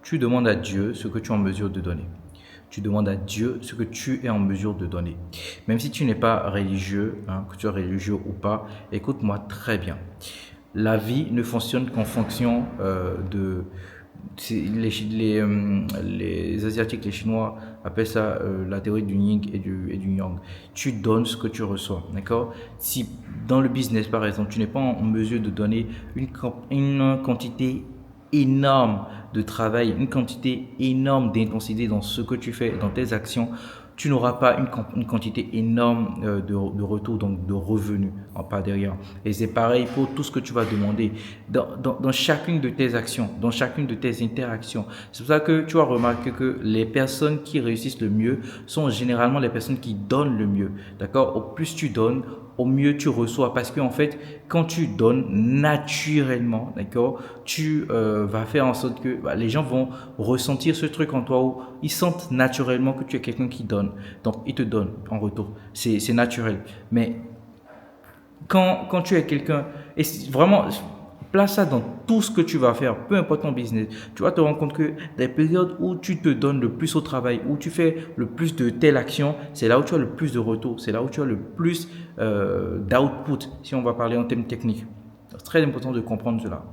Tu demandes à Dieu ce que tu es en mesure de donner. Tu demandes à Dieu ce que tu es en mesure de donner. Même si tu n'es pas religieux, hein, que tu es religieux ou pas, écoute-moi très bien. La vie ne fonctionne qu'en fonction de... Les Asiatiques, les Chinois appellent ça la théorie du yin et du yang. Tu donnes ce que tu reçois, d'accord? Si dans le business, par exemple, tu n'es pas en mesure de donner une quantité énorme de travail, une quantité énorme d'intensité dans ce que tu fais, dans tes actions, tu n'auras pas une quantité énorme de retour, donc de revenus pas derrière. Et c'est pareil pour tout ce que tu vas demander dans chacune de tes actions, dans chacune de tes interactions. C'est pour ça que tu vas remarquer que les personnes qui réussissent le mieux sont généralement les personnes qui donnent le mieux. D'accord? Au plus tu donnes, au mieux tu reçois. Parce qu'en fait, quand tu donnes naturellement, d'accord, tu vas faire en sorte que les gens vont ressentir ce truc en toi où ils sentent naturellement que tu es quelqu'un qui donne. Donc, ils te donnent en retour. C'est naturel. Mais quand tu es quelqu'un, et vraiment, place ça dans tout ce que tu vas faire, peu importe ton business, tu vas te rendre compte que les périodes où tu te donnes le plus au travail, où tu fais le plus de telle action, c'est là où tu as le plus de retour, c'est là où tu as le plus d'output, si on va parler en termes techniques. C'est très important de comprendre cela.